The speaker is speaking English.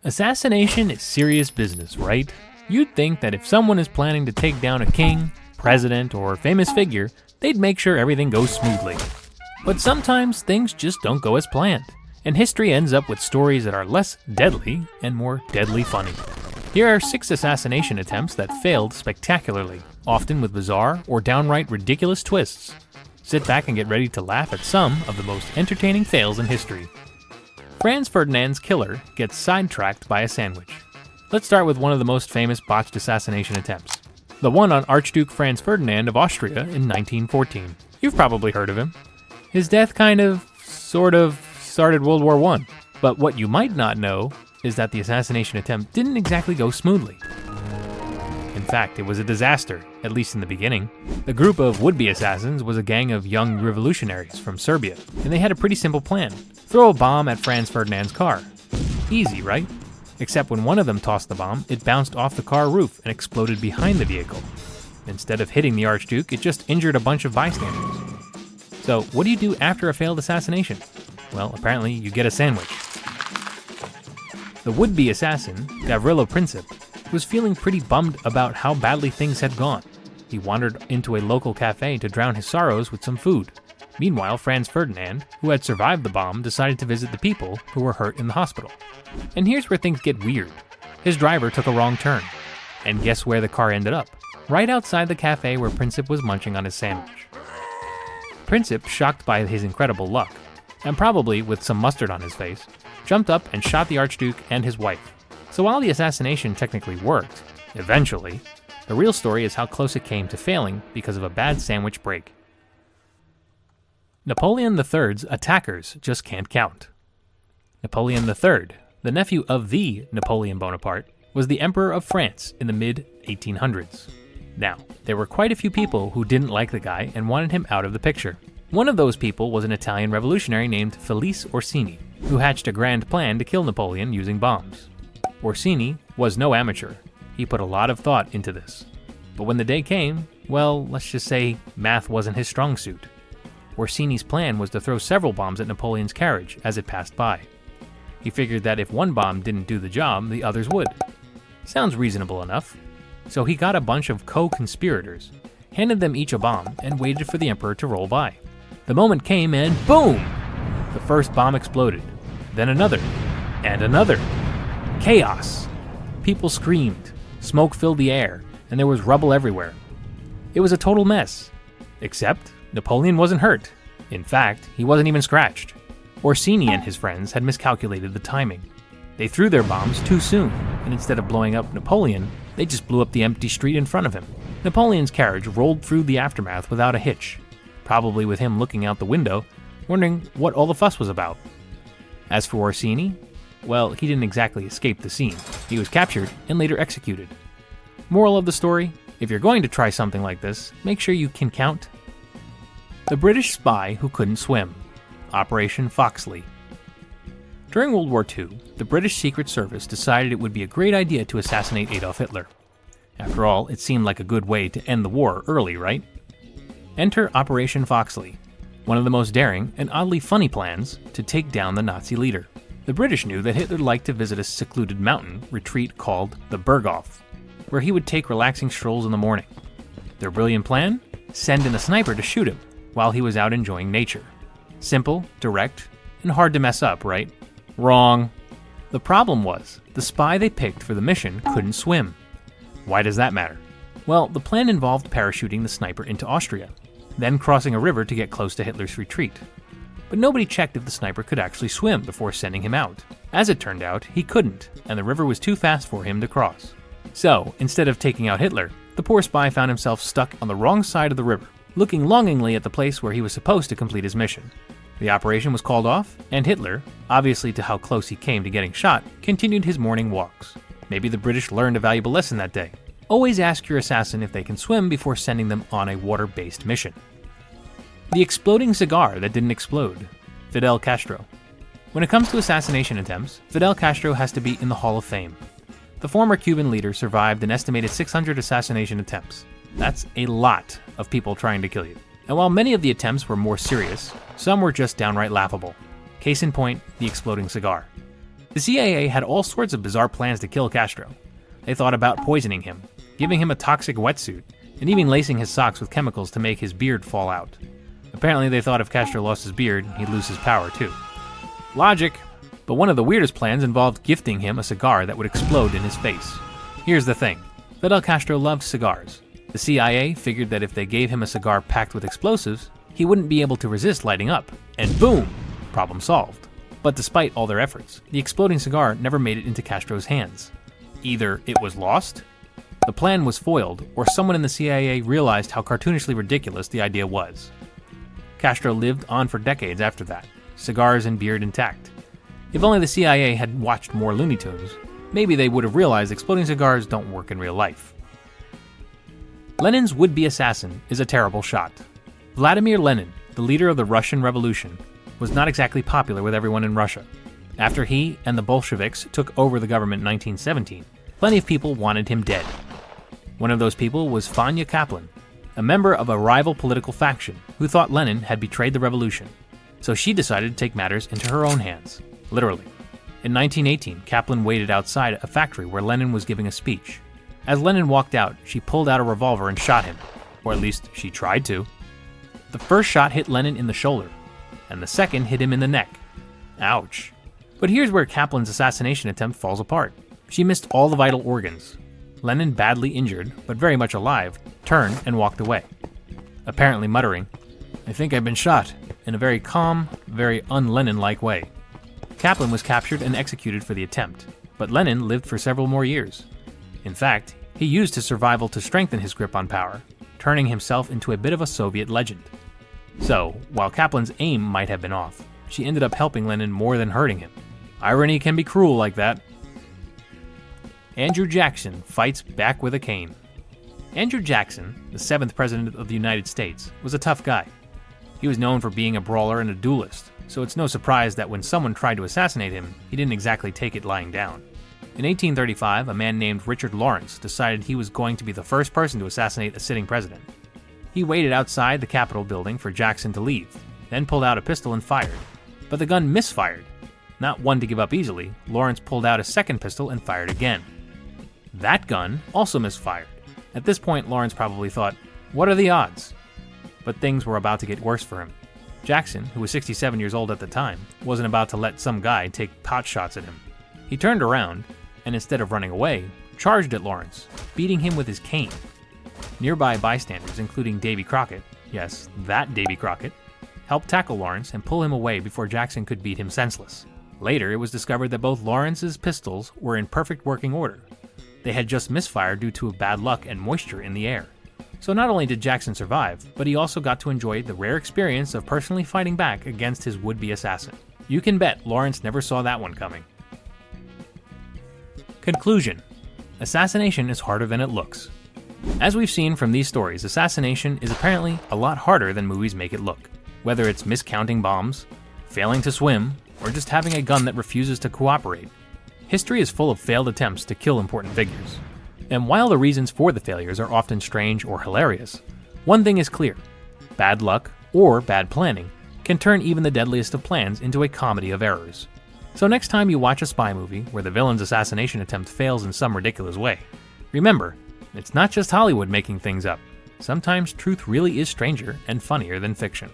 Assassination is serious business, right? You'd think that if someone is planning to take down a king, president, or famous figure, they'd make sure everything goes smoothly. But sometimes things just don't go as planned, and history ends up with stories that are less deadly and more deadly funny. Here are 6 assassination attempts that failed spectacularly, often with bizarre or downright ridiculous twists. Sit back and get ready to laugh at some of the most entertaining fails in history. Franz Ferdinand's killer gets sidetracked by a sandwich. Let's start with one of the most famous botched assassination attempts. The one on Archduke Franz Ferdinand of Austria in 1914. You've probably heard of him. His death sort of started World War I. But what you might not know is that the assassination attempt didn't exactly go smoothly. In fact, it was a disaster, at least in the beginning. The group of would-be assassins was a gang of young revolutionaries from Serbia, and they had a pretty simple plan. Throw a bomb at Franz Ferdinand's car. Easy, right? Except when one of them tossed the bomb, it bounced off the car roof and exploded behind the vehicle. Instead of hitting the Archduke, it just injured a bunch of bystanders. So, what do you do after a failed assassination? Well, apparently you get a sandwich. The would-be assassin, Gavrilo Princip, was feeling pretty bummed about how badly things had gone. He wandered into a local cafe to drown his sorrows with some food. Meanwhile, Franz Ferdinand, who had survived the bomb, decided to visit the people who were hurt in the hospital. And here's where things get weird. His driver took a wrong turn. And guess where the car ended up? Right outside the cafe where Princip was munching on his sandwich. Princip, shocked by his incredible luck, and probably with some mustard on his face, jumped up and shot the Archduke and his wife. So while the assassination technically worked, eventually, the real story is how close it came to failing because of a bad sandwich break. Napoleon III's attackers just can't count. Napoleon III, the nephew of the Napoleon Bonaparte, was the Emperor of France in the mid-1800s. Now, there were quite a few people who didn't like the guy and wanted him out of the picture. One of those people was an Italian revolutionary named Felice Orsini, who hatched a grand plan to kill Napoleon using bombs. Orsini was no amateur. He put a lot of thought into this. But when the day came, well, let's just say math wasn't his strong suit. Orsini's plan was to throw several bombs at Napoleon's carriage as it passed by. He figured that if one bomb didn't do the job, the others would. Sounds reasonable enough. So he got a bunch of co-conspirators, handed them each a bomb, and waited for the emperor to roll by. The moment came and boom! The first bomb exploded. Then another. And another. Chaos! People screamed, smoke filled the air, and there was rubble everywhere. It was a total mess. Except Napoleon wasn't hurt. In fact, he wasn't even scratched. Orsini and his friends had miscalculated the timing. They threw their bombs too soon, and instead of blowing up Napoleon, they just blew up the empty street in front of him. Napoleon's carriage rolled through the aftermath without a hitch, probably with him looking out the window, wondering what all the fuss was about. As for Orsini, well, he didn't exactly escape the scene. He was captured and later executed. Moral of the story, if you're going to try something like this, make sure you can count. The British spy who couldn't swim. Operation Foxley. During World War II, the British Secret Service decided it would be a great idea to assassinate Adolf Hitler. After all, it seemed like a good way to end the war early, right? Enter Operation Foxley, one of the most daring and oddly funny plans to take down the Nazi leader. The British knew that Hitler liked to visit a secluded mountain retreat called the Berghof, where he would take relaxing strolls in the morning. Their brilliant plan? Send in a sniper to shoot him while he was out enjoying nature. Simple, direct, and hard to mess up, right? Wrong. The problem was, the spy they picked for the mission couldn't swim. Why does that matter? Well, the plan involved parachuting the sniper into Austria, then crossing a river to get close to Hitler's retreat. But nobody checked if the sniper could actually swim before sending him out. As it turned out, he couldn't, and the river was too fast for him to cross. So, instead of taking out Hitler, the poor spy found himself stuck on the wrong side of the river, looking longingly at the place where he was supposed to complete his mission. The operation was called off, and Hitler, obviously to how close he came to getting shot, continued his morning walks. Maybe the British learned a valuable lesson that day. Always ask your assassin if they can swim before sending them on a water-based mission. The exploding cigar that didn't explode. Fidel Castro. When it comes to assassination attempts, Fidel Castro has to be in the Hall of Fame. The former Cuban leader survived an estimated 600 assassination attempts. That's a lot of people trying to kill you. And while many of the attempts were more serious, some were just downright laughable. Case in point, the exploding cigar. The CIA had all sorts of bizarre plans to kill Castro. They thought about poisoning him, giving him a toxic wetsuit, and even lacing his socks with chemicals to make his beard fall out. Apparently they thought if Castro lost his beard, he'd lose his power too. Logic! But one of the weirdest plans involved gifting him a cigar that would explode in his face. Here's the thing. Fidel Castro loved cigars. The CIA figured that if they gave him a cigar packed with explosives, he wouldn't be able to resist lighting up. And boom! Problem solved. But despite all their efforts, the exploding cigar never made it into Castro's hands. Either it was lost, the plan was foiled, or someone in the CIA realized how cartoonishly ridiculous the idea was. Castro lived on for decades after that, cigars and beard intact. If only the CIA had watched more Looney Tunes, maybe they would have realized exploding cigars don't work in real life. Lenin's would-be assassin is a terrible shot. Vladimir Lenin, the leader of the Russian Revolution, was not exactly popular with everyone in Russia. After he and the Bolsheviks took over the government in 1917, plenty of people wanted him dead. One of those people was Vanya Kaplan, a member of a rival political faction who thought Lenin had betrayed the revolution. So she decided to take matters into her own hands, literally. In 1918, Kaplan waited outside a factory where Lenin was giving a speech. As Lenin walked out, she pulled out a revolver and shot him, or at least she tried to. The first shot hit Lenin in the shoulder, and the second hit him in the neck. Ouch. But here's where Kaplan's assassination attempt falls apart. She missed all the vital organs. Lenin, badly injured, but very much alive, turned and walked away, apparently muttering, "I think I've been shot," in a very calm, very un-Lenin-like way. Kaplan was captured and executed for the attempt, but Lenin lived for several more years. In fact, he used his survival to strengthen his grip on power, turning himself into a bit of a Soviet legend. So, while Kaplan's aim might have been off, she ended up helping Lenin more than hurting him. Irony can be cruel like that. Andrew Jackson fights back with a cane. Andrew Jackson, the 7th President of the United States, was a tough guy. He was known for being a brawler and a duelist, so it's no surprise that when someone tried to assassinate him, he didn't exactly take it lying down. In 1835, a man named Richard Lawrence decided he was going to be the first person to assassinate a sitting president. He waited outside the Capitol building for Jackson to leave, then pulled out a pistol and fired. But the gun misfired. Not one to give up easily, Lawrence pulled out a second pistol and fired again. That gun also misfired. At this point, Lawrence probably thought, what are the odds? But things were about to get worse for him. Jackson, who was 67 years old at the time, wasn't about to let some guy take pot shots at him. He turned around, and instead of running away, charged at Lawrence, beating him with his cane. Nearby bystanders, including Davy Crockett, yes, that Davy Crockett, helped tackle Lawrence and pull him away before Jackson could beat him senseless. Later, it was discovered that both Lawrence's pistols were in perfect working order. They had just misfired due to bad luck and moisture in the air. So not only did Jackson survive, but he also got to enjoy the rare experience of personally fighting back against his would-be assassin. You can bet Lawrence never saw that one coming. Conclusion: assassination is harder than it looks. As we've seen from these stories, assassination is apparently a lot harder than movies make it look. Whether it's miscounting bombs, failing to swim, or just having a gun that refuses to cooperate. History is full of failed attempts to kill important figures. And while the reasons for the failures are often strange or hilarious, one thing is clear: bad luck, or bad planning, can turn even the deadliest of plans into a comedy of errors. So next time you watch a spy movie where the villain's assassination attempt fails in some ridiculous way, remember, it's not just Hollywood making things up. Sometimes truth really is stranger and funnier than fiction.